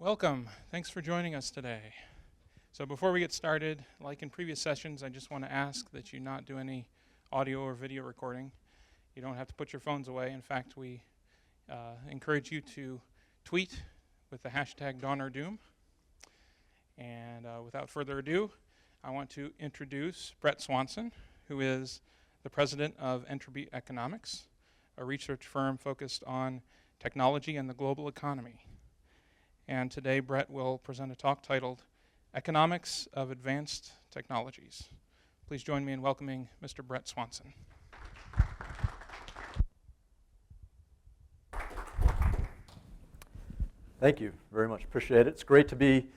Welcome. Thanks for joining us today. So before we get started, like in previous sessions, I just want to ask that you not do any audio or video recording. You don't have to put your phones away. In fact, we encourage you to tweet with the hashtag #DawnOrDoom. And without further ado, I want to introduce Bret Swanson, who is the president of Entropy Economics, a research firm focused on technology and the global economy. And today, Bret will present a talk titled Economics of Advanced Technologies. Please join me in welcoming Mr. Bret Swanson. Thank you very much. Appreciate it. It's great to be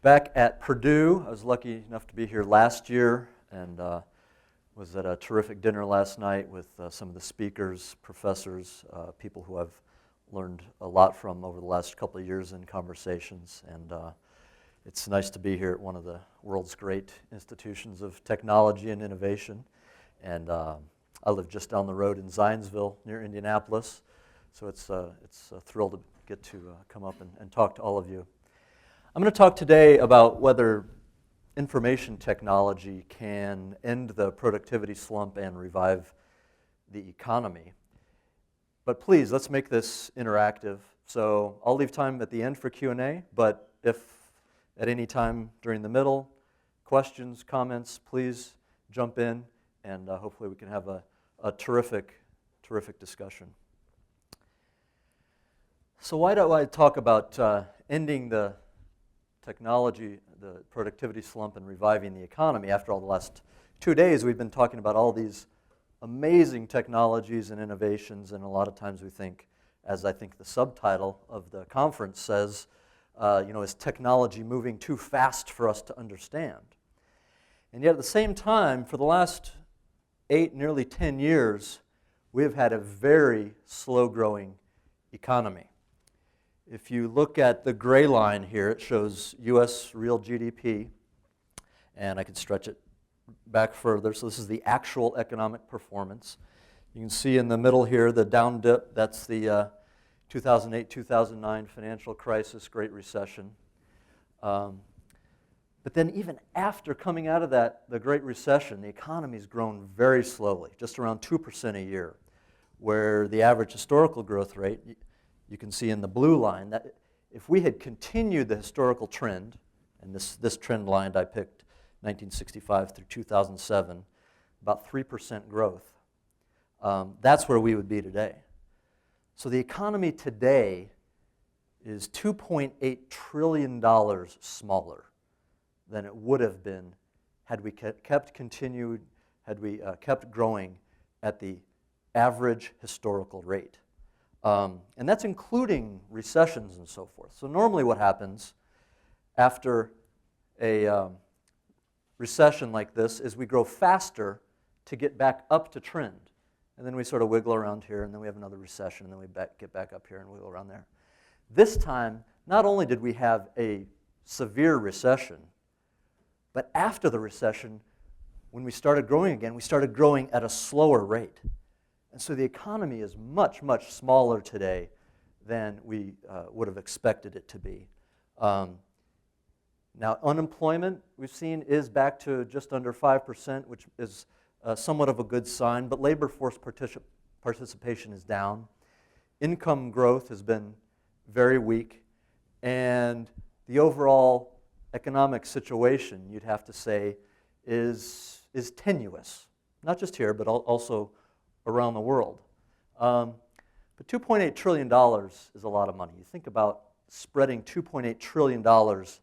back at Purdue. I was lucky enough to be here last year and was at a terrific dinner last night with some of the speakers, professors, people who I've learned a lot from over the last couple of years in conversations. And it's nice to be here at one of the world's great institutions of technology and innovation. And I live just down the road in Zionsville near Indianapolis. So it's a thrill to get to come up and talk to all of you. I'm going to talk today about whether information technology can end the productivity slump and revive the economy. But please, let's make this interactive. So I'll leave time at the end for Q&A, but if at any time during the middle, questions, comments, please jump in, and hopefully we can have a terrific discussion. So why do I talk about ending the technology, the productivity slump, and reviving the economy? After all, the last 2 days we've been talking about all these amazing technologies and innovations, and a lot of times we think, as I think the subtitle of the conference says, is technology moving too fast for us to understand? And yet at the same time, for the last 8, nearly 10 years, we have had a very slow-growing economy. If you look at the gray line here, it shows U.S. real GDP, and I could stretch it back further. So this is the actual economic performance. You can see in the middle here the down dip. That's the 2008-2009 financial crisis, Great Recession. But then even after coming out of the Great Recession, the economy's grown very slowly, just around 2% a year, where the average historical growth rate, you can see in the blue line, that if we had continued the historical trend, and this trend line I picked 1965 through 2007, about 3% growth. That's where we would be today. So the economy today is $2.8 trillion smaller than it would have been had we kept growing at the average historical rate. And that's including recessions and so forth. So normally what happens after a recession like this is we grow faster to get back up to trend. And then we sort of wiggle around here, and then we have another recession, and then we get back up here and wiggle around there. This time, not only did we have a severe recession, but after the recession, when we started growing again, we started growing at a slower rate. And so the economy is much, much smaller today than we would have expected it to be. Now, unemployment, we've seen, is back to just under 5%, which is somewhat of a good sign, but labor force participation is down. Income growth has been very weak, and the overall economic situation, you'd have to say, is tenuous. Not just here, but also around the world. But $2.8 trillion is a lot of money. You think about spreading $2.8 trillion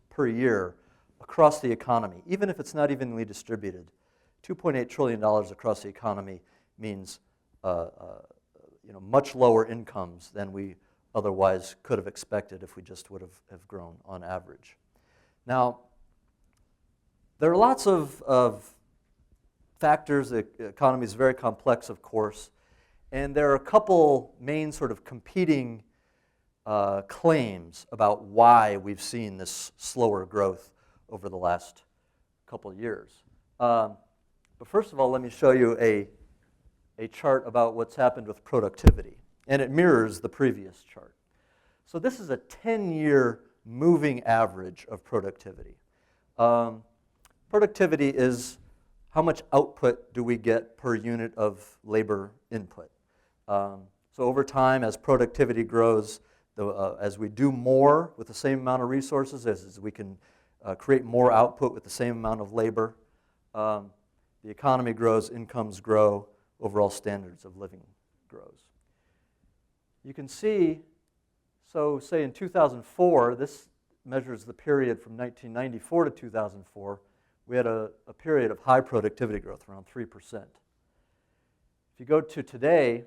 per year across the economy, even if it's not evenly distributed. $2.8 trillion across the economy means much lower incomes than we otherwise could have expected if we just would have grown on average. Now, there are lots of factors. The economy is very complex, of course, and there are a couple main sort of competing claims about why we've seen this slower growth over the last couple of years. But first of all, let me show you a chart about what's happened with productivity, and it mirrors the previous chart. So this is a 10-year moving average of productivity. Productivity is how much output do we get per unit of labor input. So over time, as productivity grows, as we do more with the same amount of resources, as we can create more output with the same amount of labor, the economy grows, incomes grow, overall standards of living grows. You can see, so say in 2004, this measures the period from 1994 to 2004, we had a period of high productivity growth, around 3%. If you go to today,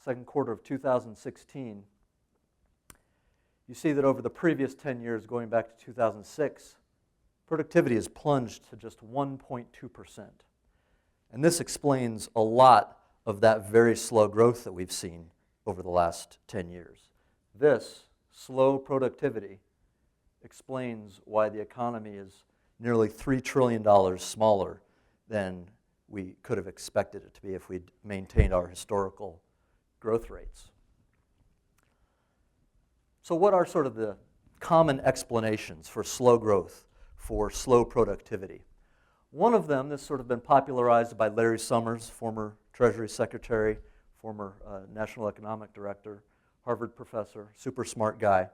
second quarter of 2016, you see that over the previous 10 years, going back to 2006, productivity has plunged to just 1.2%. And this explains a lot of that very slow growth that we've seen over the last 10 years. This slow productivity explains why the economy is nearly $3 trillion smaller than we could have expected it to be if we'd maintained our historical growth rates. So what are sort of the common explanations for slow growth, for slow productivity? One of them that's sort of been popularized by Larry Summers, former Treasury Secretary, former National Economic Director, Harvard professor, super smart guy,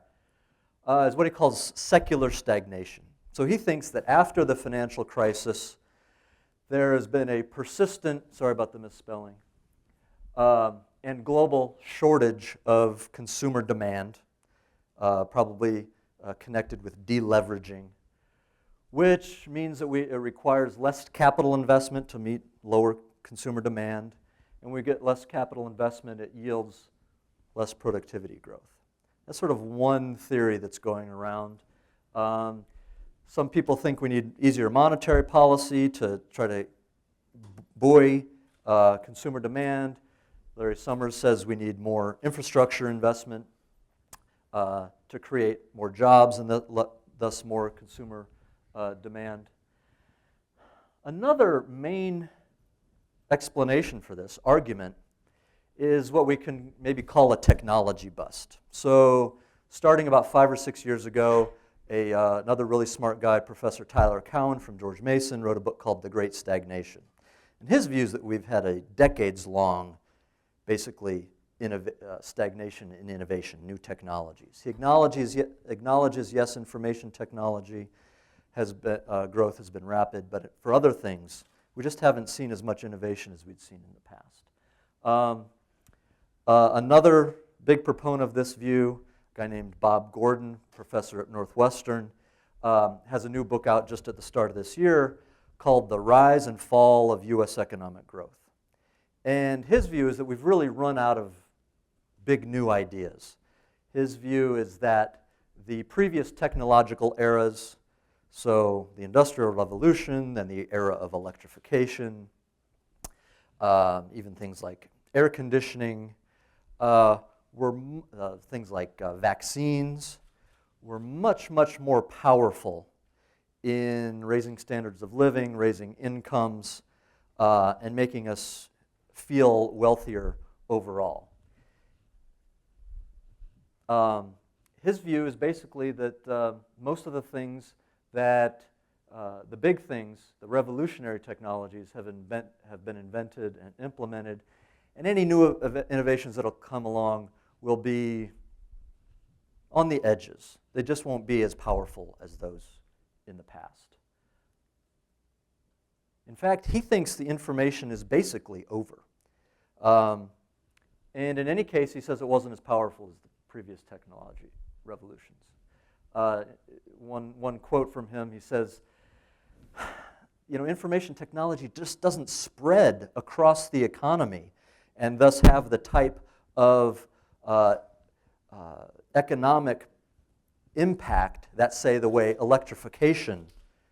is what he calls secular stagnation. So he thinks that after the financial crisis, there has been a persistent, sorry about the misspelling, and global shortage of consumer demand, probably connected with deleveraging, which means that it requires less capital investment to meet lower consumer demand, and we get less capital investment, it yields less productivity growth. That's sort of one theory that's going around. Some people think we need easier monetary policy to try to buoy consumer demand. Larry Summers says we need more infrastructure investment to create more jobs and thus more consumer demand. Another main explanation for this argument is what we can maybe call a technology bust. So starting about 5 or 6 years ago, another really smart guy, Professor Tyler Cowen from George Mason, wrote a book called The Great Stagnation. And his view is that we've had a decades-long, basically, stagnation in innovation, new technologies. He acknowledges, yes, information technology growth has been rapid, but for other things, we just haven't seen as much innovation as we'd seen in the past. Another big proponent of this view, a guy named Bob Gordon, professor at Northwestern, has a new book out just at the start of this year called The Rise and Fall of U.S. Economic Growth. And his view is that we've really run out of big new ideas. His view is that the previous technological eras, so the Industrial Revolution, then the era of electrification, even things like air conditioning, things like vaccines, were much, much more powerful in raising standards of living, raising incomes, and making us feel wealthier overall. His view is basically that most of the things that the big things, the revolutionary technologies have been invented and implemented, and any new innovations that will come along will be on the edges. They just won't be as powerful as those in the past. In fact, he thinks the information is basically over. And in any case, he says it wasn't as powerful as the previous technology revolutions. One quote from him, he says, information technology just doesn't spread across the economy and thus have the type of economic impact that, say, the way electrification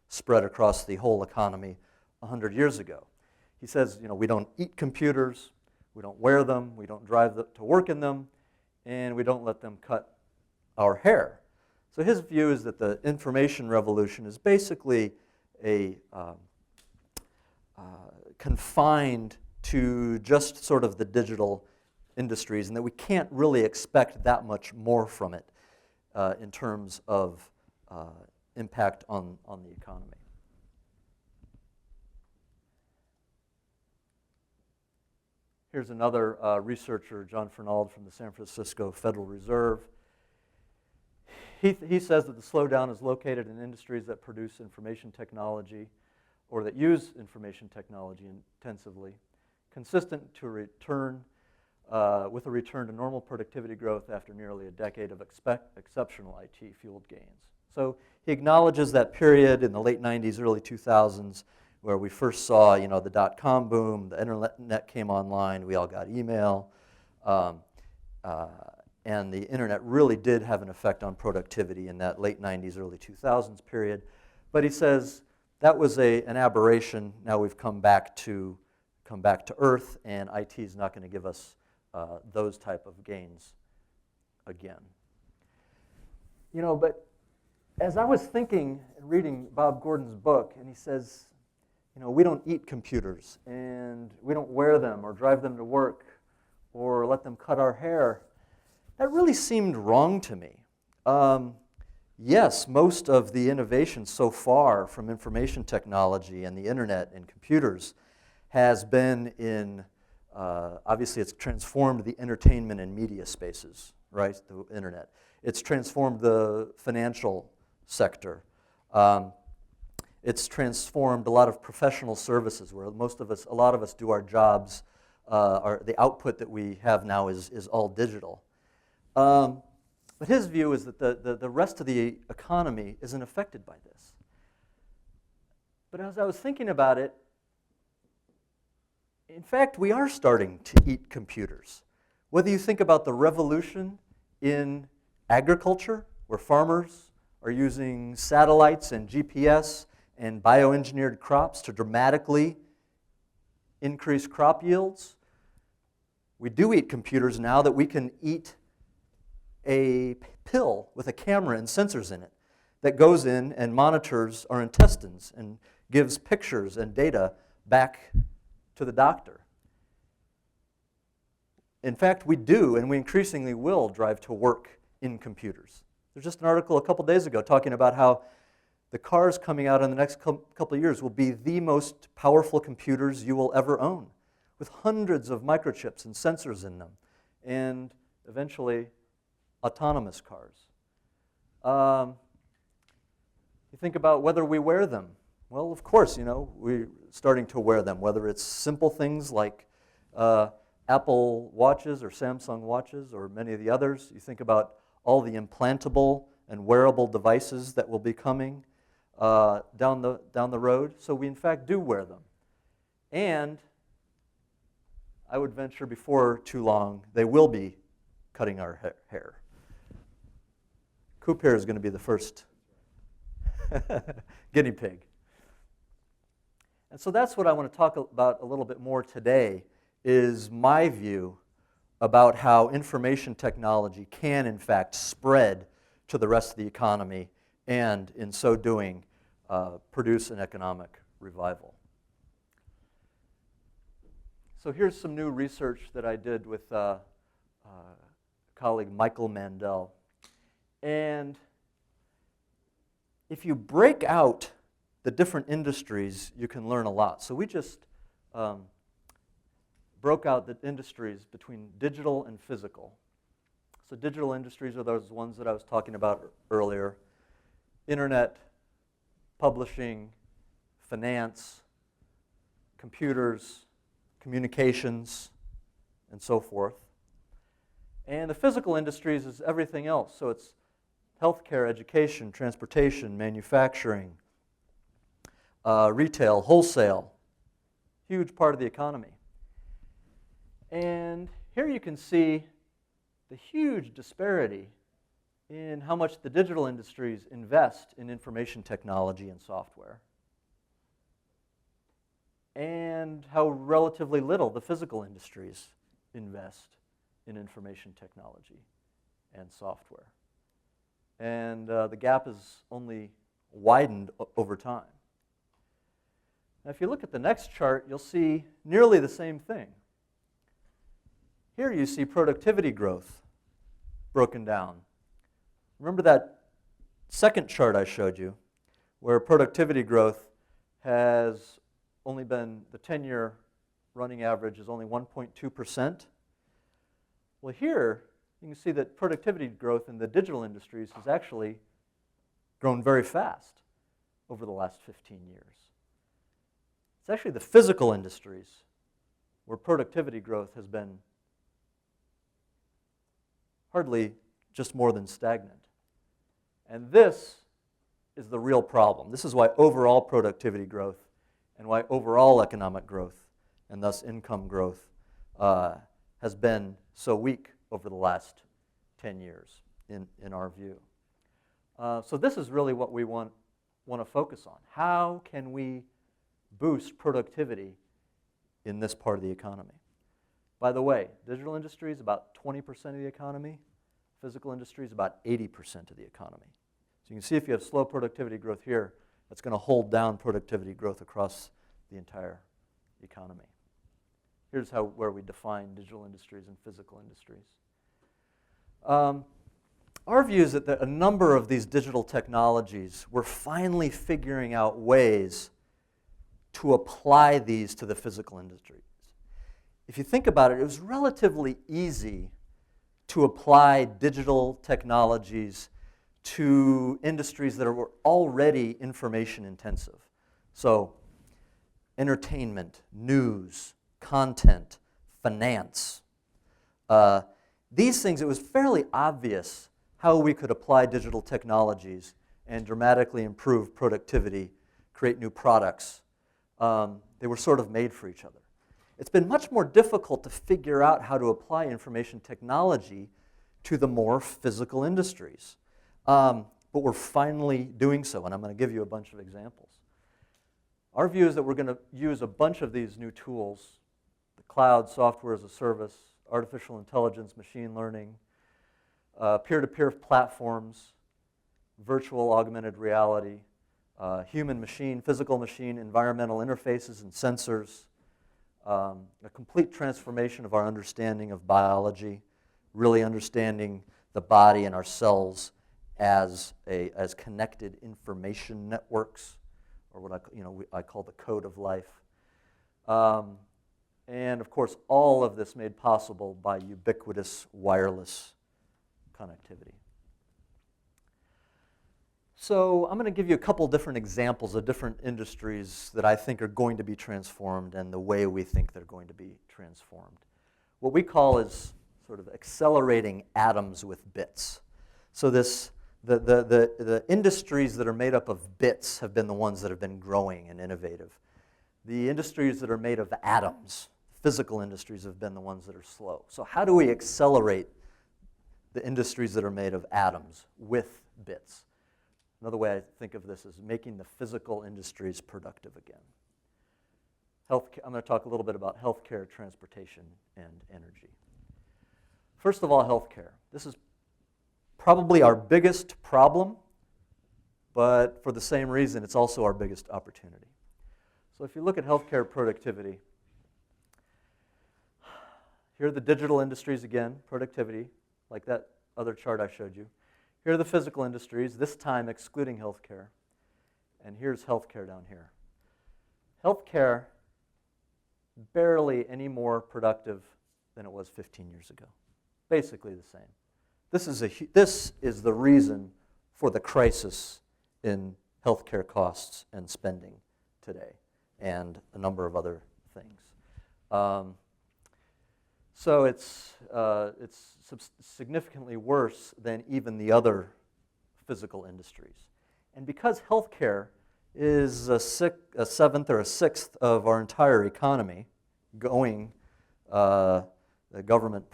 spread across the whole economy 100 years ago. He says, we don't eat computers, we don't wear them, we don't drive to work in them, and we don't let them cut our hair. So his view is that the information revolution is basically confined to just sort of the digital industries, and that we can't really expect that much more from it in terms of impact on the economy. Here's another researcher, John Fernald from the San Francisco Federal Reserve. He says that the slowdown is located in industries that produce information technology or that use information technology intensively, consistent to return with a return to normal productivity growth after nearly a decade of exceptional IT-fueled gains. So he acknowledges that period in the late 90s, early 2000s, where we first saw, the dot-com boom, the internet came online, we all got email, and the internet really did have an effect on productivity in that late 90s, early 2000s period. But he says that was an aberration. Now we've come back to earth, and IT is not going to give us those type of gains again. But as I was thinking and reading Bob Gordon's book, and he says, we don't eat computers, and we don't wear them or drive them to work or let them cut our hair, that really seemed wrong to me. Yes, most of the innovation so far from information technology and the internet and computers has been in, obviously it's transformed the entertainment and media spaces, right, the internet. It's transformed the financial sector. It's transformed a lot of professional services where a lot of us do our jobs, the output that we have now is all digital. But his view is that the rest of the economy isn't affected by this. But as I was thinking about it, in fact, we are starting to eat computers. Whether you think about the revolution in agriculture, where farmers are using satellites and GPS and bioengineered crops to dramatically increase crop yields, we do eat computers now that we can eat a pill with a camera and sensors in it that goes in and monitors our intestines and gives pictures and data back to the doctor. In fact, we do, and we increasingly will, drive to work in computers. There's just an article a couple days ago talking about how the cars coming out in the next couple of years will be the most powerful computers you will ever own, with hundreds of microchips and sensors in them, and eventually autonomous cars. You think about whether we wear them. Well, of course, we're starting to wear them, whether it's simple things like Apple watches or Samsung watches or many of the others. You think about all the implantable and wearable devices that will be coming down the road. So we, in fact, do wear them. And I would venture before too long, they will be cutting our hair. Coop hair is going to be the first guinea pig. And so that's what I want to talk about a little bit more today, is my view about how information technology can, in fact, spread to the rest of the economy and, in so doing, produce an economic revival. So here's some new research that I did with colleague Michael Mandel. And if you break out the different industries, you can learn a lot. So we just broke out the industries between digital and physical. So digital industries are those ones that I was talking about earlier. Internet, publishing, finance, computers, communications, and so forth. And the physical industries is everything else. So it's healthcare, education, transportation, manufacturing, retail, wholesale, huge part of the economy. And here you can see the huge disparity in how much the digital industries invest in information technology and software, and how relatively little the physical industries invest in information technology and software. And the gap has only widened over time. Now, if you look at the next chart, you'll see nearly the same thing. Here you see productivity growth broken down. Remember that second chart I showed you, where productivity growth has only been, the 10-year running average is only 1.2%. Well, here you can see that productivity growth in the digital industries has actually grown very fast over the last 15 years. It's actually the physical industries where productivity growth has been hardly just more than stagnant. And this is the real problem. This is why overall productivity growth and why overall economic growth and thus income growth has been so weak over the last 10 years in our view. So this is really what we want to focus on. How can we boost productivity in this part of the economy? By the way, digital industry is about 20% of the economy. Physical industry is about 80% of the economy. So you can see if you have slow productivity growth here, that's going to hold down productivity growth across the entire economy. Here's where we define digital industries and physical industries. Our view is that a number of these digital technologies, we're finally figuring out ways to apply these to the physical industries. If you think about it, it was relatively easy to apply digital technologies to industries that were already information intensive. So entertainment, news, content, finance. These things, it was fairly obvious how we could apply digital technologies and dramatically improve productivity, create new products. They were sort of made for each other. It's been much more difficult to figure out how to apply information technology to the more physical industries. But we're finally doing so, and I'm going to give you a bunch of examples. Our view is that we're going to use a bunch of these new tools, the cloud, software as a service, artificial intelligence, machine learning, peer-to-peer platforms, virtual augmented reality, human-machine, physical-machine, environmental interfaces and sensors, a complete transformation of our understanding of biology, really understanding the body and our cells as connected information networks, or what I call the code of life. And of course, all of this made possible by ubiquitous wireless connectivity. So I'm going to give you a couple different examples of different industries that I think are going to be transformed and the way we think they're going to be transformed. What we call is sort of accelerating atoms with bits. So the industries that are made up of bits have been the ones that have been growing and innovative. The industries that are made of atoms, physical industries, have been the ones that are slow. So how do we accelerate the industries that are made of atoms with bits? Another way I think of this is making the physical industries productive again. I'm going to talk a little bit about healthcare, transportation, and energy. First of all, healthcare. This is probably our biggest problem, but for the same reason, it's also our biggest opportunity. So if you look at healthcare productivity, here are the digital industries again, productivity, like that other chart I showed you. Here are the physical industries, this time excluding healthcare. And here's healthcare down here. Healthcare, barely any more productive than it was 15 years ago. Basically the same. This is the reason for the crisis in healthcare costs and spending today, and a number of other things. So it's significantly worse than even the other physical industries. And because healthcare is a seventh or a sixth of our entire economy, going, the government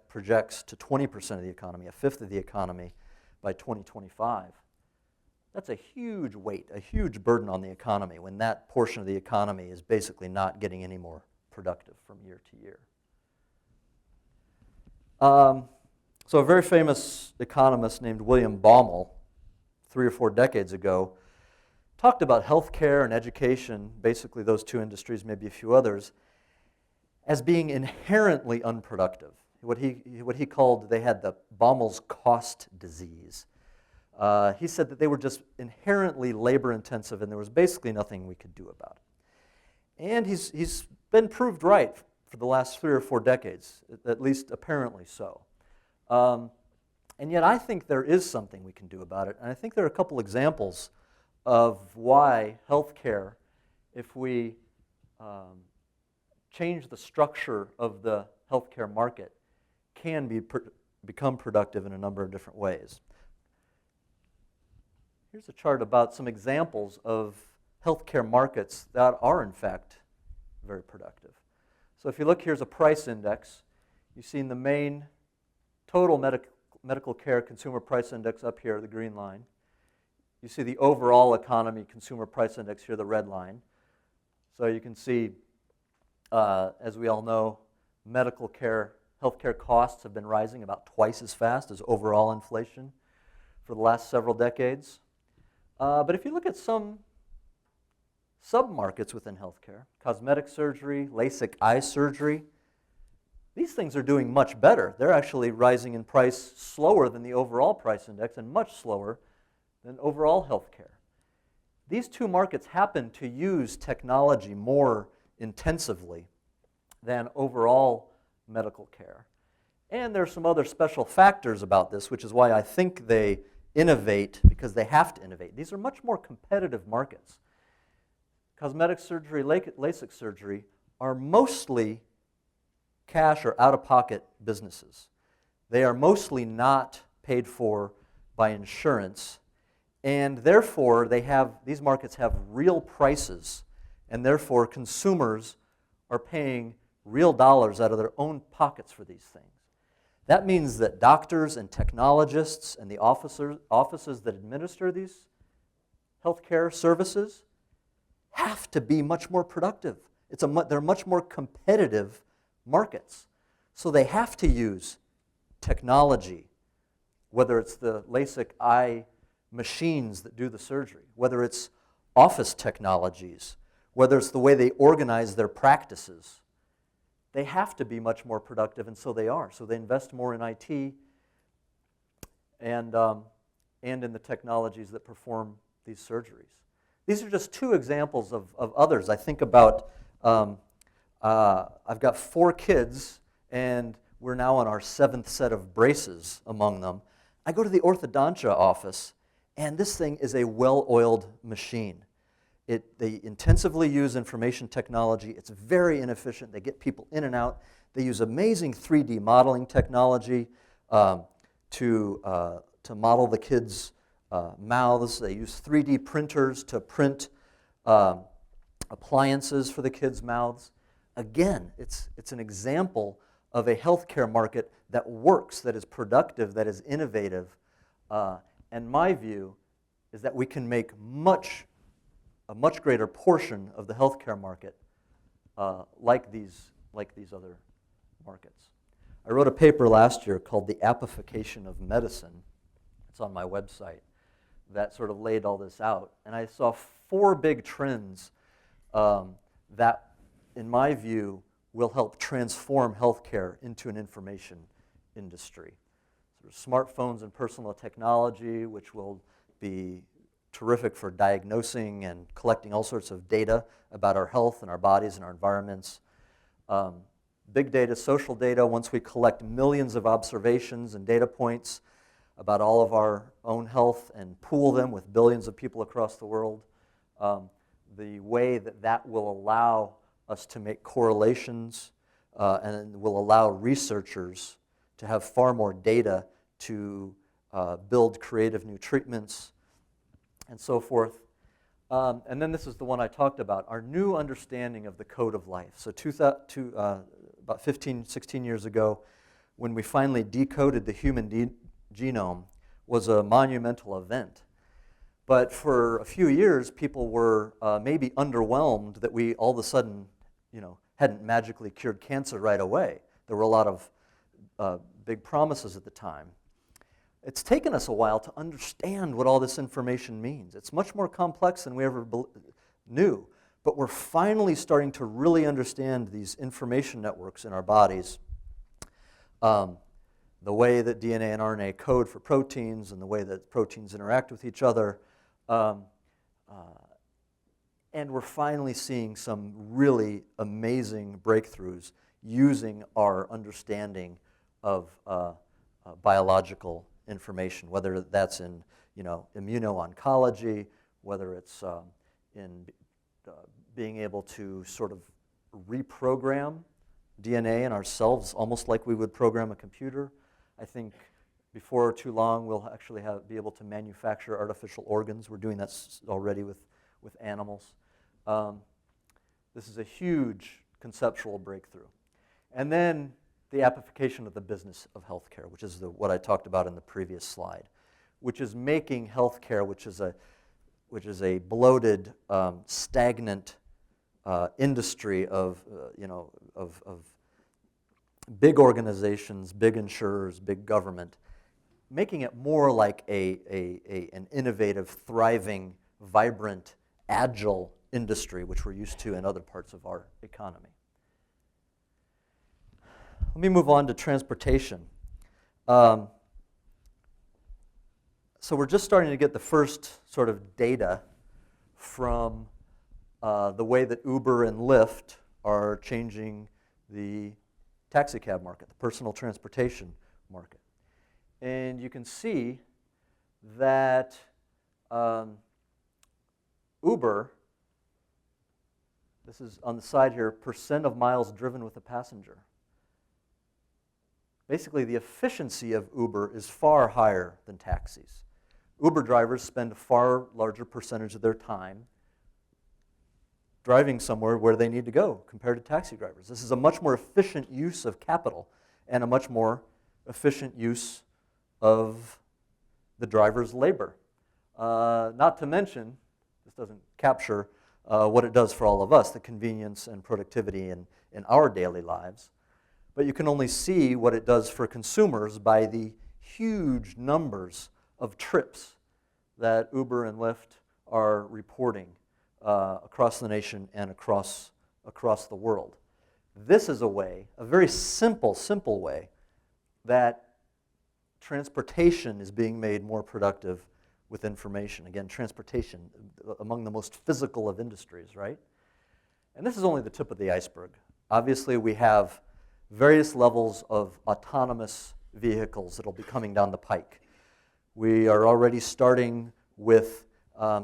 projects to 20% of the economy, a fifth of the economy by 2025. That's a huge weight, a huge burden on the economy when that portion of the economy is basically not getting any more productive from year to year. So a very famous economist named William Baumol, 3 or 4 decades ago, talked about healthcare and education, basically those two industries, maybe a few others, as being inherently unproductive. What he called, they had the Baumol's cost disease. He said that they were just inherently labor-intensive, and there was basically nothing we could do about it. And he's been proved right for the last 3 or 4 decades, at least apparently so. And yet I think there is something we can do about it, and I think there are a couple examples of why healthcare, if we change the structure of the healthcare market, can become productive in a number of different ways. Here's a chart about some examples of healthcare markets that are, in fact, very productive. So if you look, here's a price index. You've seen the main total medical care consumer price index up here, the green line. You see the overall economy consumer price index here, the red line. So you can see, as we all know, medical care, healthcare costs have been rising about twice as fast as overall inflation for the last several decades. But if you look at some sub-markets within healthcare, cosmetic surgery, LASIK eye surgery, these things are doing much better. They're actually rising in price slower than the overall price index and much slower than overall healthcare. These two markets happen to use technology more intensively than overall medical care. And there are some other special factors about this, which is why I think they innovate, because they have to innovate. These are much more competitive markets. Cosmetic surgery, LASIK surgery are mostly cash or out-of-pocket businesses. They are mostly not paid for by insurance, and therefore these markets have real prices, and therefore consumers are paying real dollars out of their own pockets for these things. That means that doctors and technologists and the offices that administer these healthcare services have to be much more productive. They're much more competitive markets. So they have to use technology, whether it's the LASIK eye machines that do the surgery, whether it's office technologies, whether it's the way they organize their practices. They have to be much more productive, and so they are. So they invest more in IT and in the technologies that perform these surgeries. These are just two examples of others. I think about, I've got 4 kids, and we're now on our 7th set of braces among them. I go to the orthodontia office, and this thing is a well-oiled machine. They intensively use information technology. It's very inefficient. They get people in and out. They use amazing 3D modeling technology to model the kids' mouths. They use 3D printers to print appliances for the kids' mouths. Again, it's an example of a healthcare market that works, that is productive, that is innovative. And my view is that we can make a much greater portion of the healthcare market like these other markets. I wrote a paper last year called The Appification of Medicine. It's on my website, that sort of laid all this out. And I saw 4 big trends that, in my view, will help transform healthcare into an information industry. Sort of smartphones and personal technology, which will be terrific for diagnosing and collecting all sorts of data about our health and our bodies and our environments. Big data, social data, once we collect millions of observations and data points about all of our own health and pool them with billions of people across the world, the way that will allow us to make correlations and will allow researchers to have far more data to build creative new treatments and so forth. And then this is the one I talked about, our new understanding of the code of life. So about 15, 16 years ago, when we finally decoded the human genome, was a monumental event. But for a few years, people were maybe underwhelmed that we all of a sudden, hadn't magically cured cancer right away. There were a lot of big promises at the time. It's taken us a while to understand what all this information means. It's much more complex than we ever knew, but we're finally starting to really understand these information networks in our bodies. the way that DNA and RNA code for proteins and the way that proteins interact with each other. And we're finally seeing some really amazing breakthroughs using our understanding of biological information, whether that's in immuno-oncology, whether it's in being able to sort of reprogram DNA in ourselves, almost like we would program a computer. I think before too long we'll actually be able to manufacture artificial organs. We're doing that already with animals. This is a huge conceptual breakthrough. And then the application of the business of healthcare, which is what I talked about in the previous slide, which is making healthcare, which is a bloated, stagnant industry of big organizations, big insurers, big government, making it more like an innovative, thriving, vibrant, agile industry, which we're used to in other parts of our economy. Let me move on to transportation. So we're just starting to get the first sort of data from the way that Uber and Lyft are changing the taxi cab market, the personal transportation market. And you can see that Uber, this is on the side here, percent of miles driven with a passenger. Basically, the efficiency of Uber is far higher than taxis. Uber drivers spend a far larger percentage of their time driving somewhere where they need to go compared to taxi drivers. This is a much more efficient use of capital and a much more efficient use of the driver's labor. Not to mention, this doesn't capture what it does for all of us, the convenience and productivity in our daily lives. But you can only see what it does for consumers by the huge numbers of trips that Uber and Lyft are reporting across the nation and across the world. This is a way, a very simple way, that transportation is being made more productive with information. Again, transportation, among the most physical of industries, right? And this is only the tip of the iceberg. Obviously, we have various levels of autonomous vehicles that will be coming down the pike. We are already starting with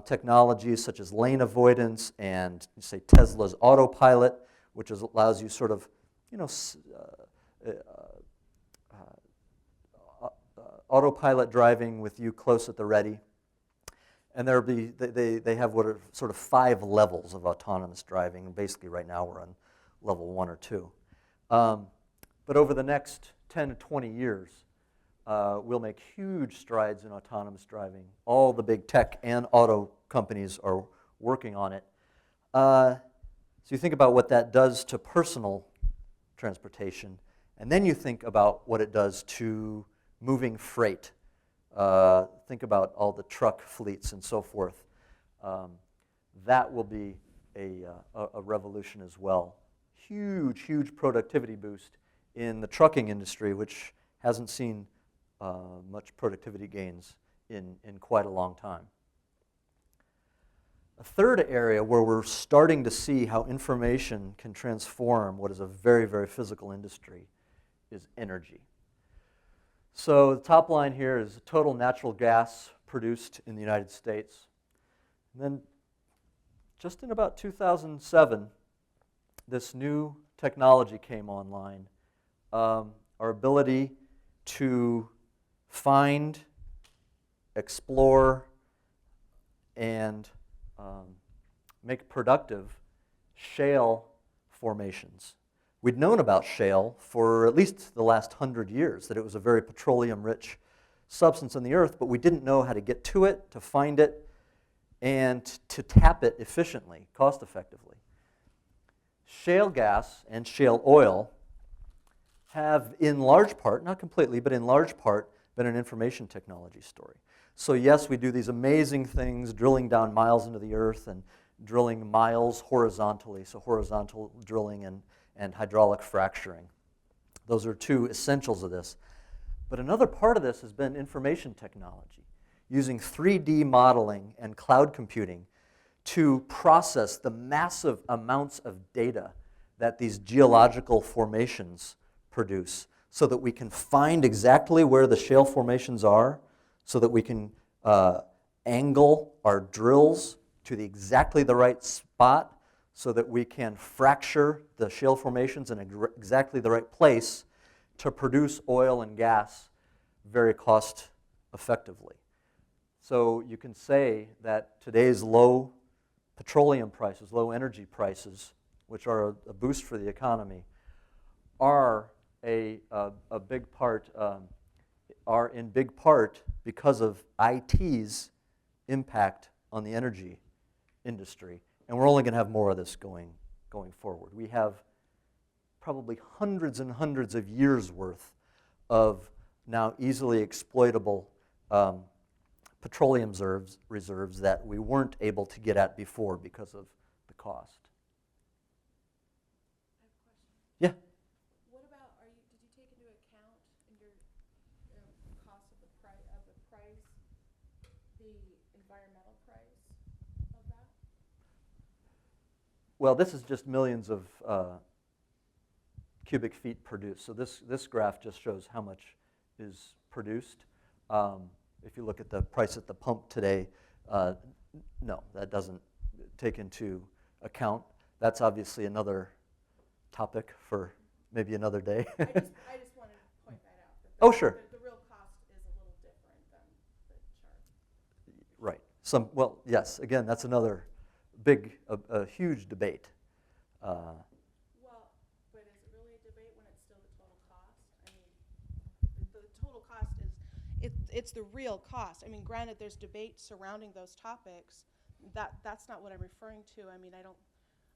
technologies such as lane avoidance and, say, Tesla's autopilot, which allows you sort of, autopilot driving with you close at the ready. And they have what are sort of 5 levels of autonomous driving. And basically, right now we're on level 1 or 2. But over the next 10 to 20 years, we'll make huge strides in autonomous driving. All the big tech and auto companies are working on it. So you think about what that does to personal transportation, and then you think about what it does to moving freight. Think about all the truck fleets and so forth. That will be a revolution as well. Huge productivity boost in the trucking industry, which hasn't seen much productivity gains in quite a long time. A third area where we're starting to see how information can transform what is a very physical industry is energy. So the top line here is total natural gas produced in the United States. And then just in about 2007, this new technology came online. Our ability to find, explore, and make productive shale formations. We'd known about shale for at least the last 100 years, that it was a very petroleum-rich substance in the earth, but we didn't know how to get to it, to find it, and to tap it efficiently, cost-effectively. Shale gas and shale oil have, in large part, not completely, but in large part, been an information technology story. So yes, we do these amazing things, drilling down miles into the earth and drilling miles horizontally, so horizontal drilling and hydraulic fracturing. Those are 2 essentials of this. But another part of this has been information technology, using 3D modeling and cloud computing to process the massive amounts of data that these geological formations produce so that we can find exactly where the shale formations are, so that we can angle our drills to exactly the right spot, so that we can fracture the shale formations in exactly the right place to produce oil and gas very cost effectively. So you can say that today's low petroleum prices, low energy prices, which are a boost for the economy, are a big part, are in big part because of IT's impact on the energy industry. And we're only going to have more of this going forward. We have probably hundreds and hundreds of years worth of now easily exploitable petroleum reserves that we weren't able to get at before because of the cost. I have a question. Yeah. What about, did you take into account in your cost of the price, the environmental price of that? Well, this is just millions of cubic feet produced. So this graph just shows how much is produced. If you look at the price at the pump today, no, that doesn't take into account. That's obviously another topic for maybe another day. I just wanted to point that out. Oh, sure. The real cost is a little different than the chart. Right. Well, yes. Again, that's another big, a huge debate. Well, but is it really a debate when it's still the total cost? I mean, the total cost is, it's the real cost. I mean, granted, there's debate surrounding those topics. That's not what I'm referring to. I mean,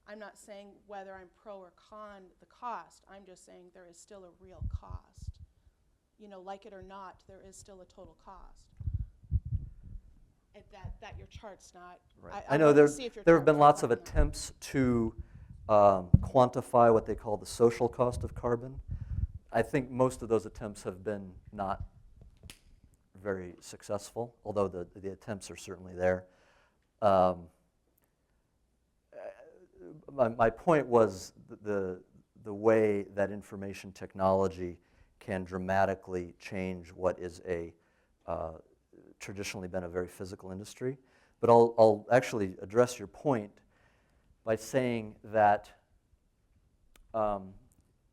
I'm not saying whether I'm pro or con the cost. I'm just saying there is still a real cost. You know, like it or not, there is still a total cost. That your chart's not. Right. I know there have been lots of attempts to quantify what they call the social cost of carbon. I think most of those attempts have been not very successful, although the attempts are certainly there. My point was the way that information technology can dramatically change what is traditionally been a very physical industry. But I'll actually address your point by saying that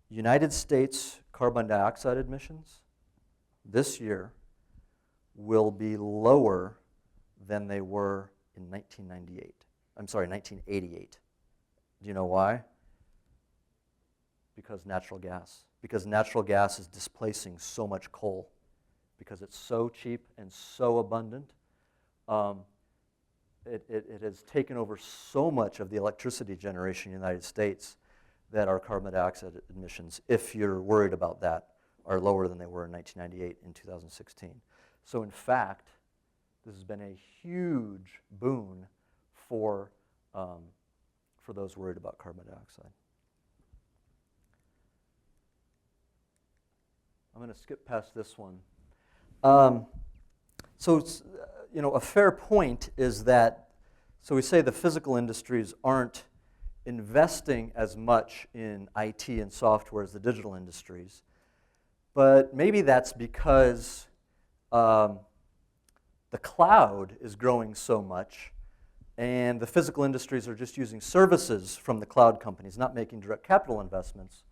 United States carbon dioxide emissions this year will be lower than they were in 1988. Do you know why? Because natural gas. Because natural gas is displacing so much coal. Because it's so cheap and so abundant. It has taken over so much of the electricity generation in the United States that our carbon dioxide emissions, if you're worried about that, are lower than they were in 1998 and 2016. So in fact, this has been a huge boon for those worried about carbon dioxide. I'm going to skip past this one. So it's, a fair point is that, so we say the physical industries aren't investing as much in IT and software as the digital industries, but maybe that's because the cloud is growing so much and the physical industries are just using services from the cloud companies, not making direct capital investments,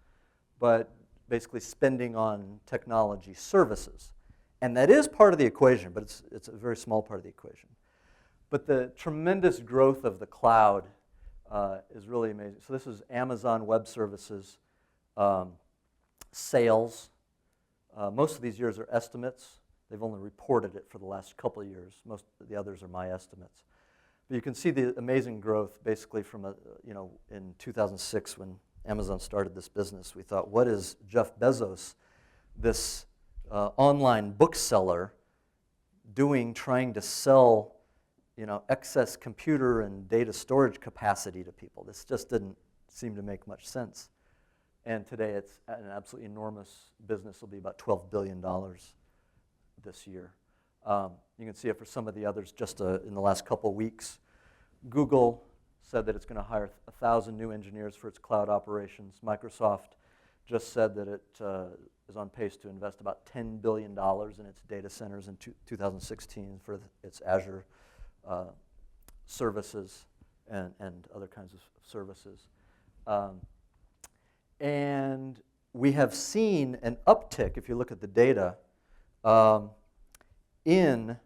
but basically spending on technology services. And that is part of the equation, but it's a very small part of the equation. But the tremendous growth of the cloud is really amazing. So this is Amazon Web Services sales. Most of these years are estimates. They've only reported it for the last couple of years. Most of the others are my estimates. But you can see the amazing growth basically from, in 2006 when Amazon started this business. We thought, what is Jeff Bezos, this online bookseller, doing trying to sell excess computer and data storage capacity to people? This just didn't seem to make much sense. And today it's an absolutely enormous business. It'll be about $12 billion this year. You can see it for some of the others just in the last couple weeks. Google said that it's going to hire 1,000 new engineers for its cloud operations. Microsoft just said that it is on pace to invest about $10 billion in its data centers in 2016 for its Azure services and other kinds of services. And we have seen an uptick, if you look at the data, in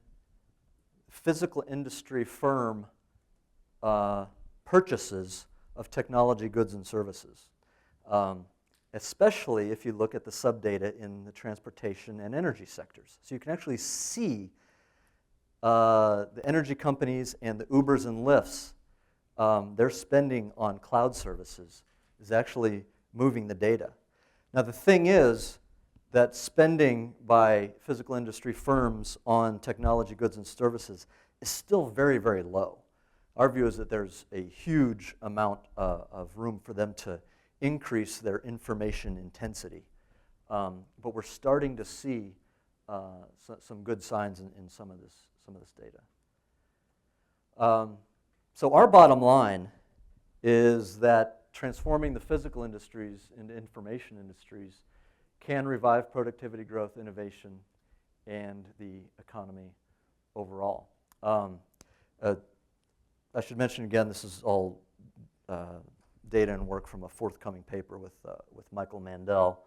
physical industry firm purchases of technology goods and services, especially if you look at the subdata in the transportation and energy sectors. So you can actually see the energy companies and the Ubers and Lyfts, their spending on cloud services is actually moving the data. Now the thing is that spending by physical industry firms on technology goods and services is still very, very low. Our view is that there's a huge amount of room for them to increase their information intensity. But we're starting to see some good signs in some of this data. So our bottom line is that transforming the physical industries into information industries can revive productivity, growth, innovation, and the economy overall. I should mention again, this is all data and work from a forthcoming paper with Michael Mandel,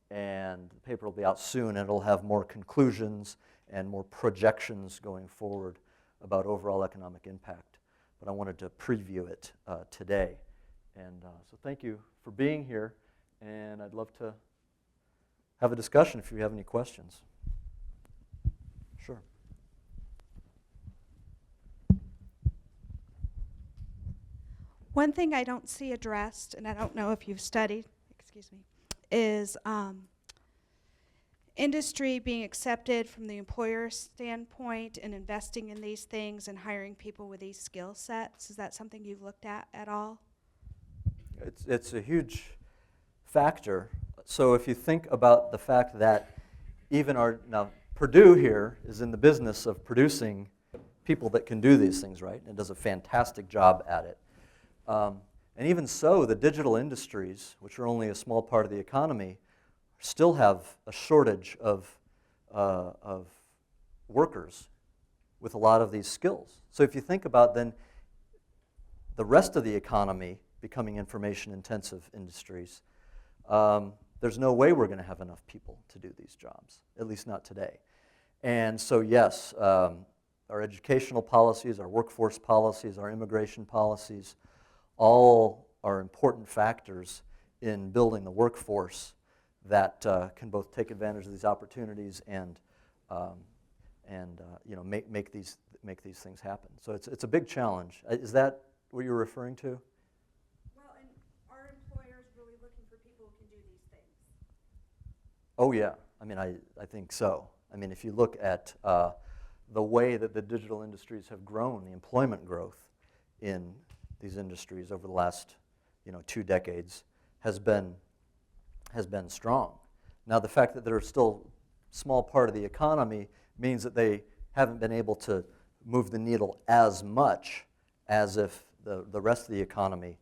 and the paper will be out soon, and it'll have more conclusions and more projections going forward about overall economic impact. But I wanted to preview it today. And so thank you for being here, and I'd love to have a discussion if you have any questions. Sure. One thing I don't see addressed, and I don't know if you've studied, is industry being accepted from the employer standpoint and investing in these things and hiring people with these skill sets. Is that something you've looked at all? It's a huge factor. So if you think about the fact that now Purdue here is in the business of producing people that can do these things, right? And does a fantastic job at it. And even so, the digital industries, which are only a small part of the economy, still have a shortage of workers with a lot of these skills. So if you think about then the rest of the economy becoming information-intensive industries, there's no way we're going to have enough people to do these jobs, at least not today. And so yes, our educational policies, our workforce policies, our immigration policies, all are important factors in building the workforce that can both take advantage of these opportunities and make these things happen. So it's a big challenge. Is that what you're referring to? Well, and are employers really looking for people who can do these things? Oh yeah, I mean I think so. I mean if you look at the way that the digital industries have grown, the employment growth in these industries over the last 2 decades has been strong. Now the fact that they're still a small part of the economy means that they haven't been able to move the needle as much as if the rest of the economy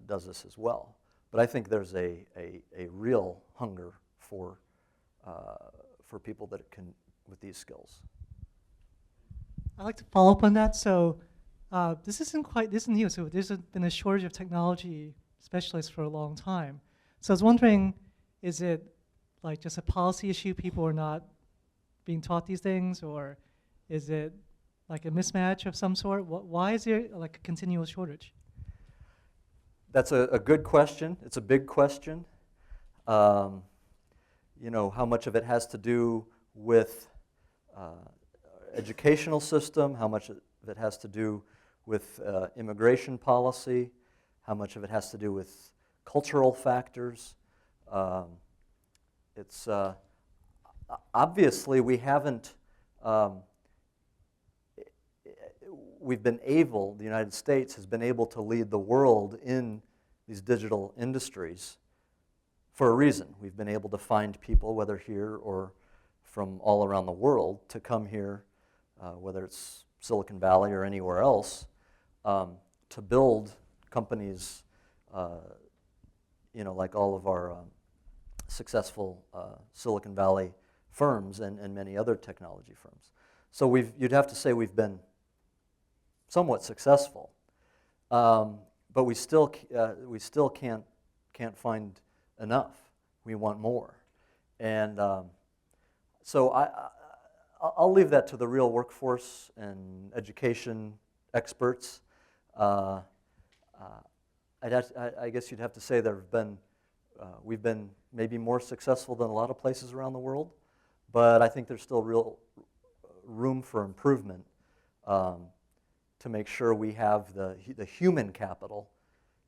does this as well. But I think there's a real hunger for people that can with these skills. I'd like to follow up on that. So this isn't new. So there's been a shortage of technology specialists for a long time. So I was wondering, is it like just a policy issue? People are not being taught these things, or is it like a mismatch of some sort? Why is there like a continual shortage? That's a good question. It's a big question. How much of it has to do with educational system, how much of it has to do with immigration policy, how much of it has to do with cultural factors. It's obviously we haven't, the United States has been able to lead the world in these digital industries for a reason. We've been able to find people, whether here or from all around the world to come here, whether it's Silicon Valley or anywhere else, to build companies, like all of our successful Silicon Valley firms and many other technology firms. So you'd have to say we've been somewhat successful, but we still can't find enough. We want more, and so I'll leave that to the real workforce and education experts. I guess you'd have to say we've been maybe more successful than a lot of places around the world, but I think there's still real room for improvement to make sure we have the human capital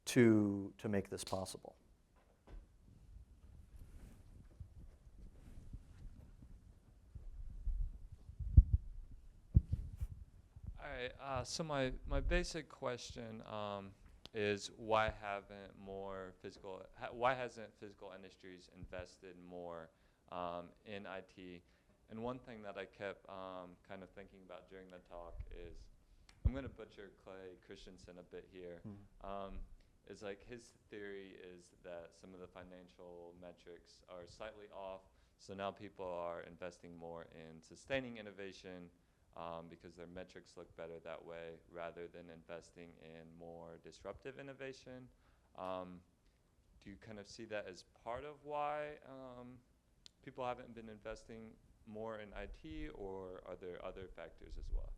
to make this possible. All right, so my basic question is why hasn't physical industries invested more in IT? And one thing that I kept kind of thinking about during the talk is, I'm going to butcher Clay Christensen a bit here. Is like his theory is that some of the financial metrics are slightly off, so now people are investing more in sustaining innovation because their metrics look better that way rather than investing in more disruptive innovation. Do you kind of see that as part of why people haven't been investing more in IT, or are there other factors as well?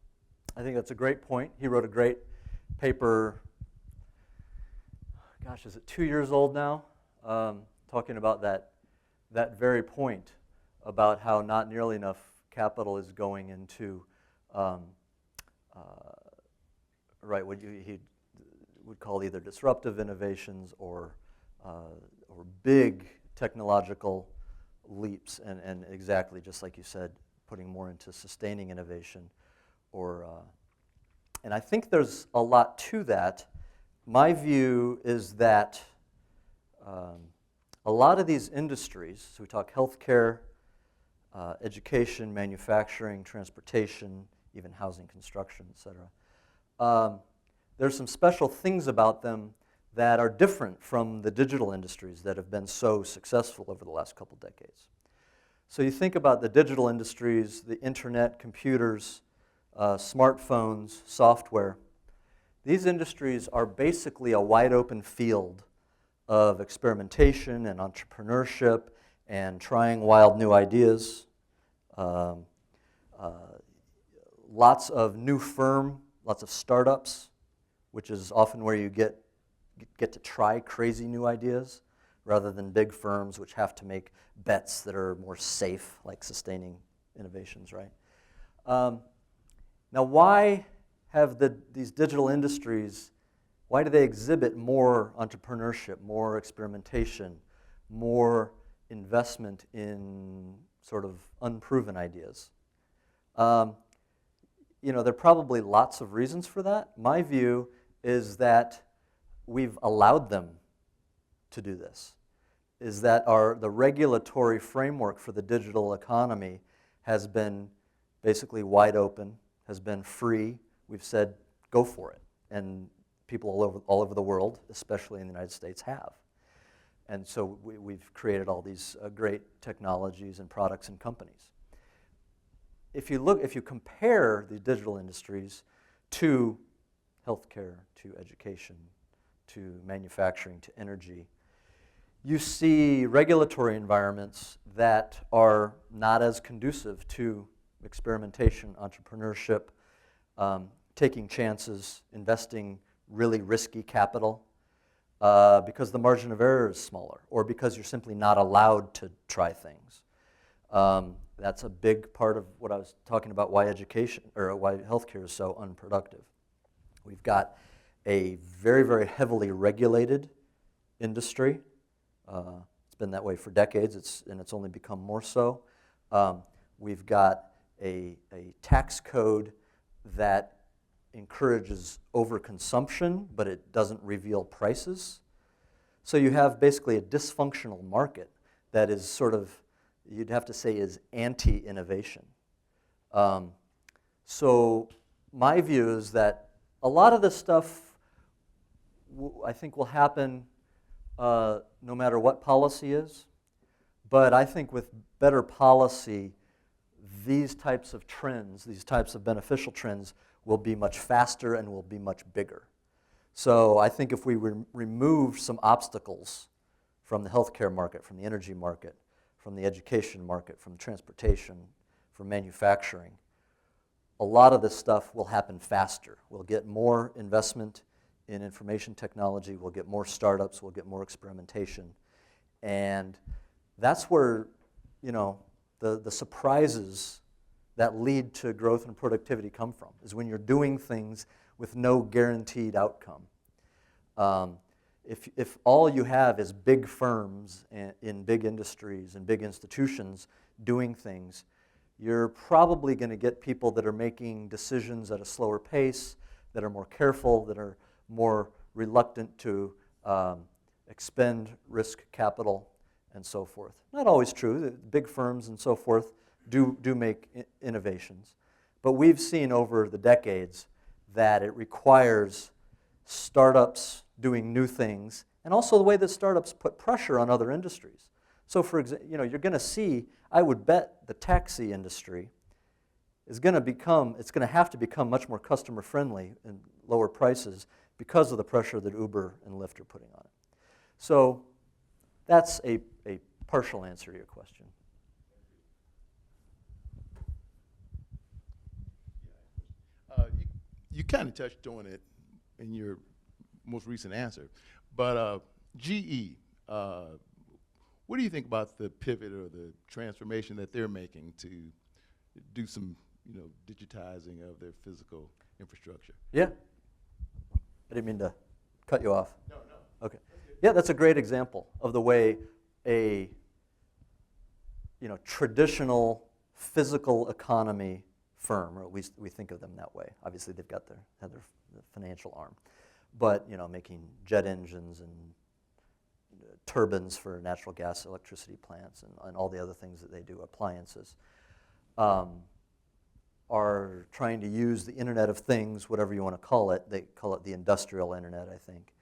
I think that's a great point. He wrote a great paper, gosh, is it 2 years old now? Talking about that very point about how not nearly enough capital is going into what he would call either disruptive innovations or big technological leaps, and exactly just like you said, putting more into sustaining innovation. And I think there's a lot to that. My view is that a lot of these industries, so we talk healthcare, education, manufacturing, transportation, even housing, construction, et cetera, there's some special things about them that are different from the digital industries that have been so successful over the last couple decades. So you think about the digital industries, the internet, computers, smartphones, software. These industries are basically a wide open field of experimentation and entrepreneurship and trying wild new ideas. Lots of new lots of startups, which is often where you get to try crazy new ideas rather than big firms which have to make bets that are more safe, like sustaining innovations, right? Now, why have these digital industries, why do they exhibit more entrepreneurship, more experimentation, more investment in sort of unproven ideas? There are probably lots of reasons for that. My view is that we've allowed them to do this, is that the regulatory framework for the digital economy has been basically wide open, has been free. We've said, go for it. And people all over the world, especially in the United States, have. And so we've created all these great technologies and products and companies. If you compare the digital industries to healthcare, to education, to manufacturing, to energy, you see regulatory environments that are not as conducive to experimentation, entrepreneurship, taking chances, investing really risky capital, because the margin of error is smaller, or because you're simply not allowed to try things. That's a big part of what I was talking about, why education or why healthcare is so unproductive. We've got a very, very heavily regulated industry. It's been that way for decades, and it's only become more so. We've got a tax code that encourages overconsumption, but it doesn't reveal prices. So you have basically a dysfunctional market that is sort of you'd have to say is anti-innovation. So my view is that a lot of this stuff I think will happen no matter what policy is, but I think with better policy, these types of trends, these types of beneficial trends, will be much faster and will be much bigger. So I think if we remove some obstacles from the healthcare market, from the energy market, from the education market, from transportation, from manufacturing, a lot of this stuff will happen faster. We'll get more investment in information technology, we'll get more startups, we'll get more experimentation. And that's where, you know, the surprises that lead to growth and productivity come from, is when you're doing things with no guaranteed outcome. If all you have is big firms in big industries and big institutions doing things, you're probably going to get people that are making decisions at a slower pace, that are more careful, that are more reluctant to expend risk capital and so forth. Not always true. The big firms and so forth do make innovations. But we've seen over the decades that it requires startups doing new things, and also the way that startups put pressure on other industries. So for example, you know, you're going to see, I would bet the taxi industry is going to become, it's going to have to become much more customer friendly and lower prices because of the pressure that Uber and Lyft are putting on it. So that's a partial answer to your question. You kind of touched on it in your most recent answer, but GE, what do you think about the pivot or the transformation that they're making to do some, you know, digitizing of their physical infrastructure? Yeah. I didn't mean to cut you off. No. Okay. Yeah, that's a great example of the way a, you know, traditional physical economy firm, or at least we think of them that way. Obviously, they've got their financial arm, but you know, making jet engines and turbines for natural gas electricity plants and all the other things that they do, appliances, are trying to use the Internet of Things, whatever you want to call it. They call it the industrial internet, I think,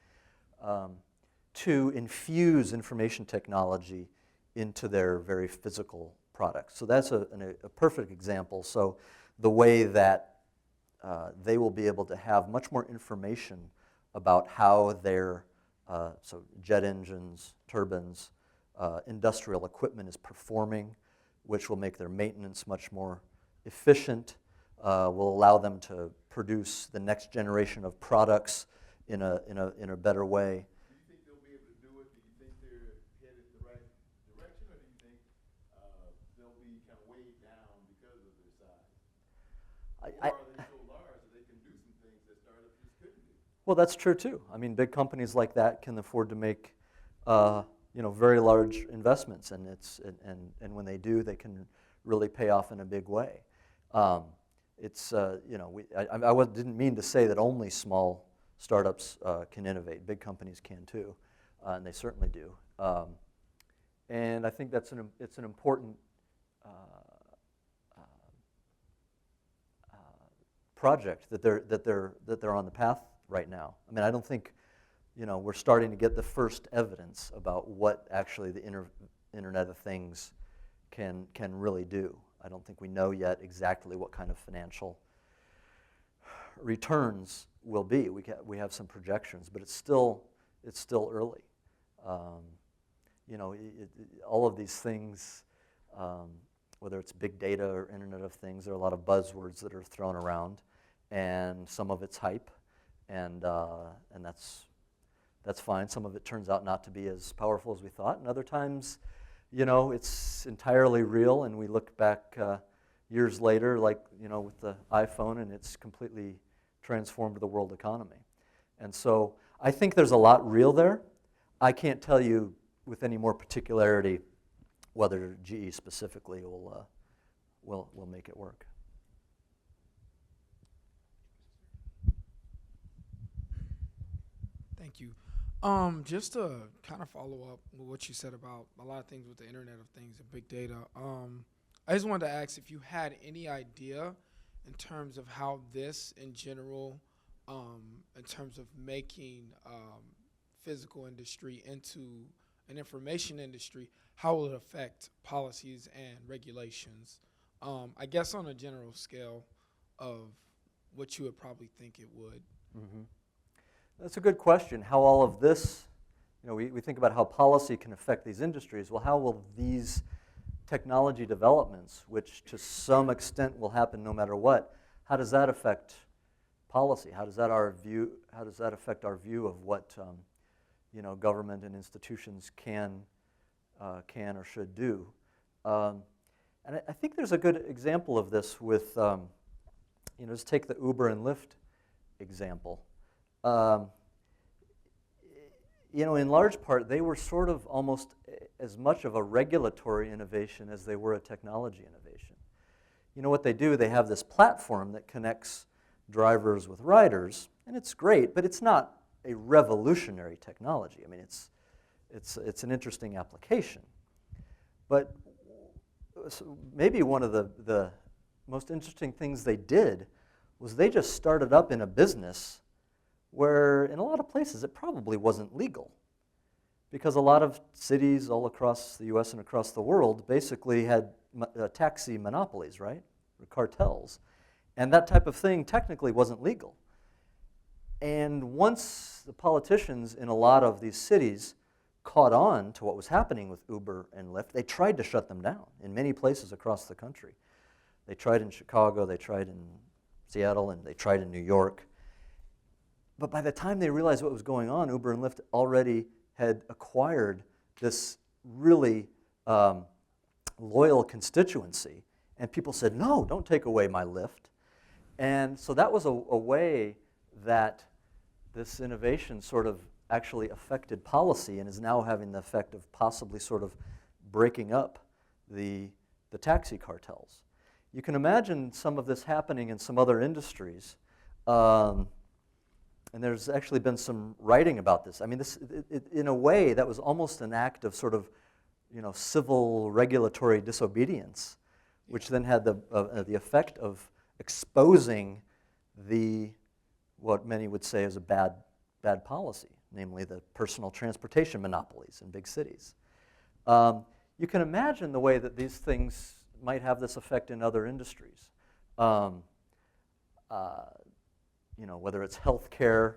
to infuse information technology into their very physical products. So that's a perfect example. So the way that they will be able to have much more information about how their so jet engines, turbines, industrial equipment is performing, which will make their maintenance much more efficient, will allow them to produce the next generation of products in a better way. Do you think they'll be able to do it? Do you think they're headed the right direction, or do you think they'll be kind of weighed down because of their size? Or are they so large that they can do some things that startups just couldn't do? Well, that's true too. I mean, big companies like that can afford to make you know, very large investments, and when they do, they can really pay off in a big way. You know, I didn't mean to say that only small startups can innovate. Big companies can too, and they certainly do. And I think it's an important project that they're on the path right now. I mean, I don't think, you know, we're starting to get the first evidence about what actually the Internet of Things can really do. I don't think we know yet exactly what kind of financial returns will be. We have some projections, but it's still early. You know, all of these things, whether it's big data or Internet of Things, there are a lot of buzzwords that are thrown around, and some of it's hype, and that's fine. Some of it turns out not to be as powerful as we thought, and other times, you know, it's entirely real, and we look back years later, like, you know, with the iPhone, and it's completely transformed the world economy. And so I think there's a lot real there. I can't tell you with any more particularity whether GE specifically will make it work. Thank you. Just to kind of follow up with what you said about a lot of things with the Internet of Things and big data. I just wanted to ask if you had any idea in terms of how this, in general, in terms of making physical industry into an information industry, how will it affect policies and regulations? I guess on a general scale of what you would probably think it would. Mhm. That's a good question. How all of this, we think about how policy can affect these industries. Well, how will these technology developments, which to some extent will happen no matter what, how does that affect policy? How does that affect our view of what government and institutions can or should do? And I think there's a good example of this with, just take the Uber and Lyft example. In large part, they were sort of almost as much of a regulatory innovation as they were a technology innovation. What they do, they have this platform that connects drivers with riders, and it's great, but it's not a revolutionary technology. I mean, it's an interesting application. But maybe one of the most interesting things they did was they just started up in a business where in a lot of places it probably wasn't legal, because a lot of cities all across the US and across the world basically had taxi monopolies, right, or cartels, and that type of thing technically wasn't legal. And once the politicians in a lot of these cities caught on to what was happening with Uber and Lyft, they tried to shut them down in many places across the country. They tried in Chicago, they tried in Seattle, and they tried in New York. But by the time they realized what was going on, Uber and Lyft already had acquired this really loyal constituency. And people said, no, don't take away my Lyft. And so that was a way that this innovation sort of actually affected policy and is now having the effect of possibly sort of breaking up the taxi cartels. You can imagine some of this happening in some other industries. And there's actually been some writing about this. I mean, in a way, that was almost an act of sort of, civil regulatory disobedience, which then had the effect of exposing what many would say is a bad policy, namely the personal transportation monopolies in big cities. You can imagine the way that these things might have this effect in other industries. Whether it's healthcare,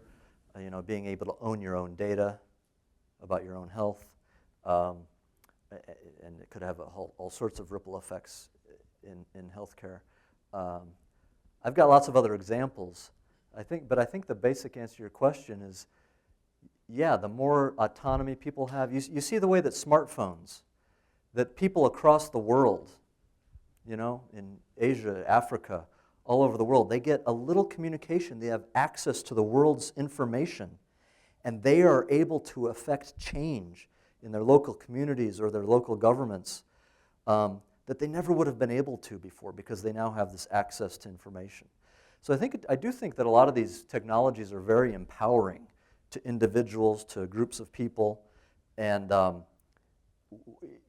being able to own your own data about your own health, and it could have all sorts of ripple effects in healthcare. I've got lots of other examples. But I think the basic answer to your question is, yeah, the more autonomy people have, you see the way that smartphones, that people across the world, in Asia, Africa, all over the world, they get a little communication. They have access to the world's information, and they are able to affect change in their local communities or their local governments that they never would have been able to before, because they now have this access to information. So I do think that a lot of these technologies are very empowering to individuals, to groups of people, and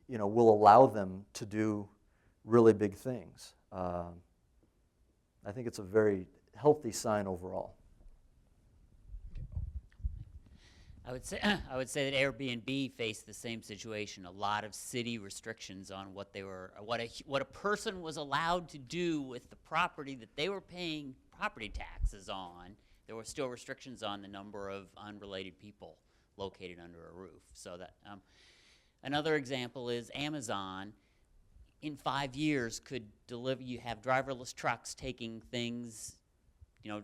will allow them to do really big things. I think it's a very healthy sign overall. I would say that Airbnb faced the same situation. A lot of city restrictions on what a person was allowed to do with the property that they were paying property taxes on. There were still restrictions on the number of unrelated people located under a roof. So that another example is Amazon. In 5 years, could deliver. You have driverless trucks taking things,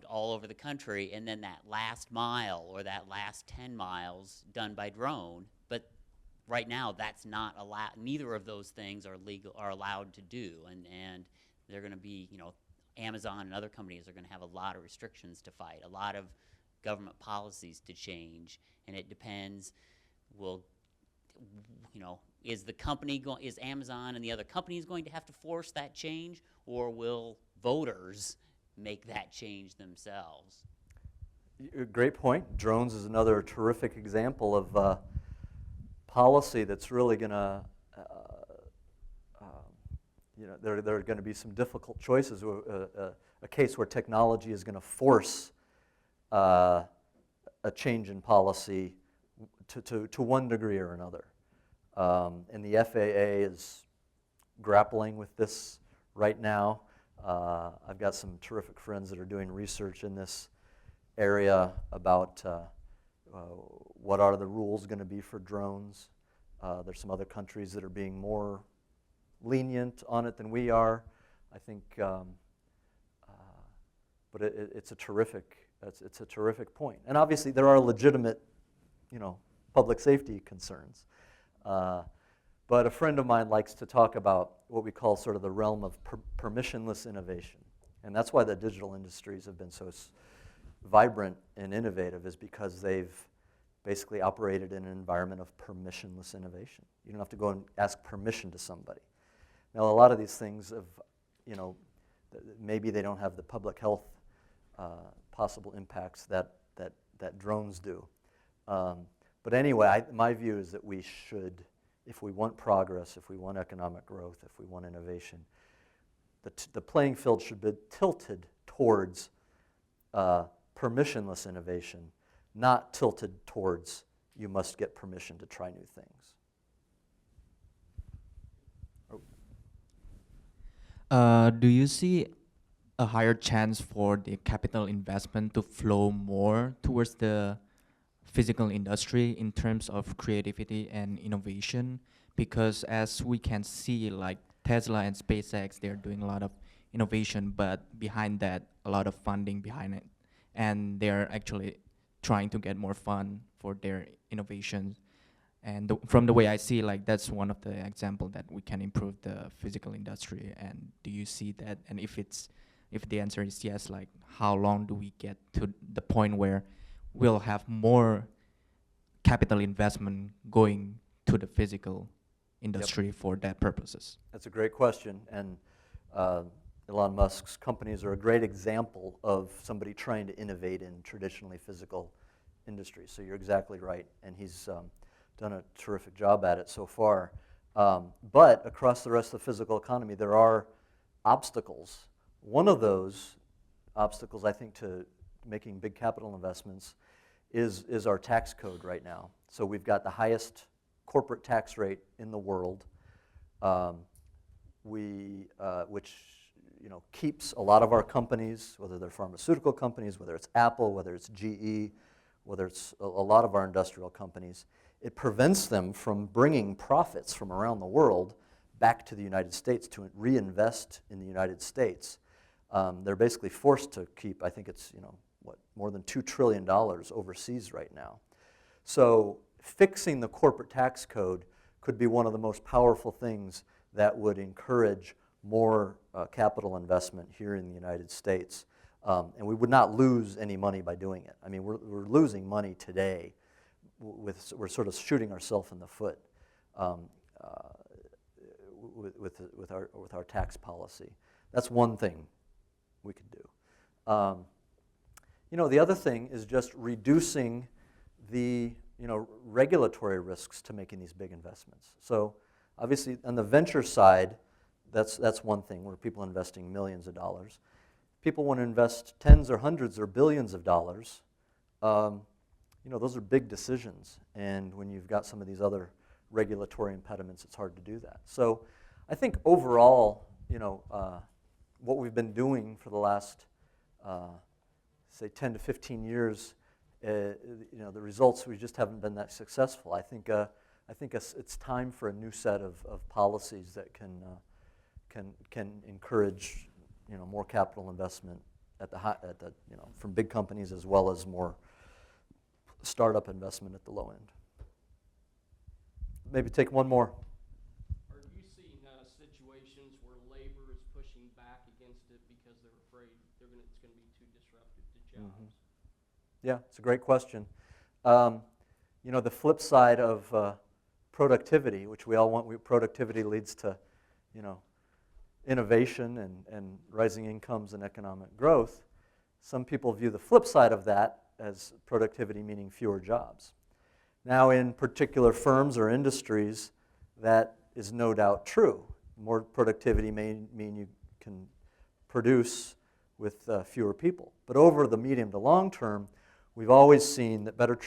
all over the country, and then that last mile or that last 10 miles done by drone. But right now, that's not allowed. Neither of those things are allowed to do, and they're going to be, Amazon and other companies are going to have a lot of restrictions to fight, a lot of government policies to change, and it depends. Is Amazon and the other companies going to have to force that change, or will voters make that change themselves? Great point. Drones is another terrific example of policy that's really going to, there are going to be some difficult choices. A case where technology is going to force a change in policy to one degree or another. And the FAA is grappling with this right now. I've got some terrific friends that are doing research in this area about what are the rules going to be for drones. There's some other countries that are being more lenient on it than we are. I think, but it's a terrific point. And obviously there are legitimate, public safety concerns. But a friend of mine likes to talk about what we call sort of the realm of permissionless innovation. And that's why the digital industries have been so vibrant and innovative, is because they've basically operated in an environment of permissionless innovation. You don't have to go and ask permission to somebody. Now, a lot of these things have, maybe they don't have the public health possible impacts that drones do. But anyway, my view is that we should, if we want progress, if we want economic growth, if we want innovation, the playing field should be tilted towards permissionless innovation, not tilted towards you must get permission to try new things. Do you see a higher chance for the capital investment to flow more towards the physical industry in terms of creativity and innovation? Because as we can see, like Tesla and SpaceX, they're doing a lot of innovation, but behind that, a lot of funding behind it. And they're actually trying to get more fund for their innovations. And from the way I see, like that's one of the examples that we can improve the physical industry. And do you see that? And if the answer is yes, like how long do we get to the point where we'll have more capital investment going to the physical industry for that purposes? That's a great question. And Elon Musk's companies are a great example of somebody trying to innovate in traditionally physical industries. So you're exactly right. And he's done a terrific job at it so far. But across the rest of the physical economy, there are obstacles. One of those obstacles, I think, to making big capital investments is our tax code right now. So we've got the highest corporate tax rate in the world, which keeps a lot of our companies, whether they're pharmaceutical companies, whether it's Apple, whether it's GE, whether it's a lot of our industrial companies, it prevents them from bringing profits from around the world back to the United States to reinvest in the United States. They're basically forced to keep, I think it's, more than $2 trillion overseas right now. So fixing the corporate tax code could be one of the most powerful things that would encourage more capital investment here in the United States. And we would not lose any money by doing it. I mean, we're losing money today. We're sort of shooting ourselves in the foot with our tax policy. That's one thing we could do. The other thing is just reducing the regulatory risks to making these big investments. So obviously on the venture side, that's one thing where people are investing millions of dollars. People want to invest tens or hundreds or billions of dollars. Those are big decisions, and when you've got some of these other regulatory impediments, it's hard to do that. So I think overall, what we've been doing for the last, say, 10 to 15 years, the results, we just haven't been that successful. I think it's time for a new set of policies that can encourage, more capital investment from big companies as well as more startup investment at the low end. Maybe take one more. Are you seeing situations where labor is pushing back against it because they're afraid it's going to be too disruptive to jobs? Mm-hmm. Yeah, it's a great question. The flip side of productivity, which we all want, productivity leads to, innovation and rising incomes and economic growth. Some people view the flip side of that as productivity meaning fewer jobs. Now, in particular firms or industries, that is no doubt true. More productivity may mean you can produce with fewer people. But over the medium to long term, we've always seen that better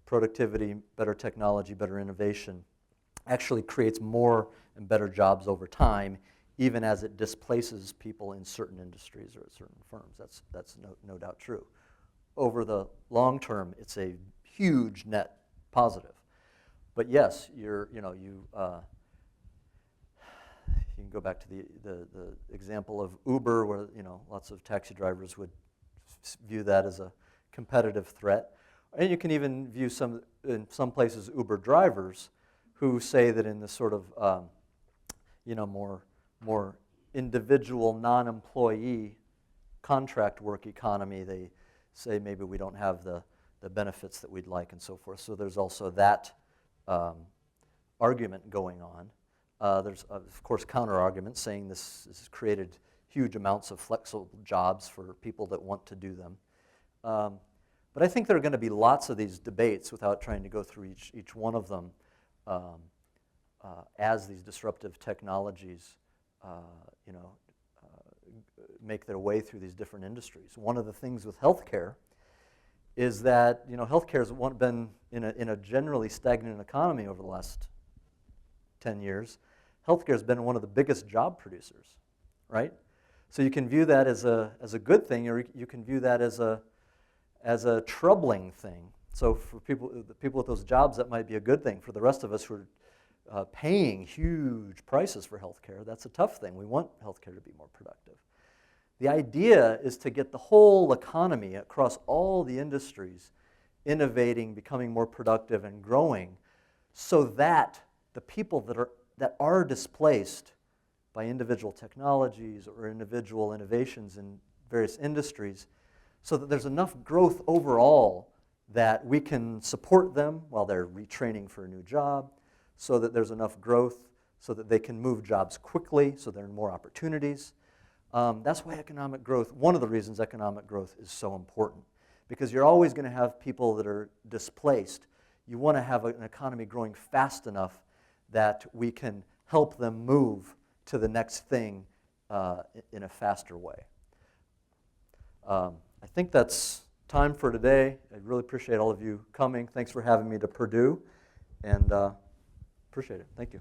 productivity, better technology, better innovation actually creates more and better jobs over time, even as it displaces people in certain industries or certain firms. That's no doubt true. Over the long term, it's a huge net positive. But yes, you can go back to the example of Uber, where lots of taxi drivers would view that as a competitive threat. And you can even view in some places Uber drivers who say that in this sort of more individual, non-employee contract work economy, they say maybe we don't have the benefits that we'd like and so forth. So there's also that argument going on. There's, of course, counter-arguments saying this has created huge amounts of flexible jobs for people that want to do them. But I think there are going to be lots of these debates without trying to go through each one of them as these disruptive technologies make their way through these different industries. One of the things with healthcare is that healthcare has been in a generally stagnant economy over the last 10 years. Healthcare has been one of the biggest job producers, right? So you can view that as a good thing, or you can view that as a troubling thing. So for the people with those jobs, that might be a good thing. For the rest of us who are paying huge prices for healthcare, that's a tough thing. We want healthcare to be more productive. The idea is to get the whole economy across all the industries innovating, becoming more productive, and growing, so that the people that are displaced by individual technologies or individual innovations in various industries, so that there's enough growth overall that we can support them while they're retraining for a new job, so that there's enough growth so that they can move jobs quickly, so there are more opportunities. That's why economic growth, one of the reasons economic growth is so important, because you're always going to have people that are displaced. You want to have an economy growing fast enough that we can help them move to the next thing in a faster way. I think that's time for today. I really appreciate all of you coming. Thanks for having me to Purdue, and appreciate it. Thank you.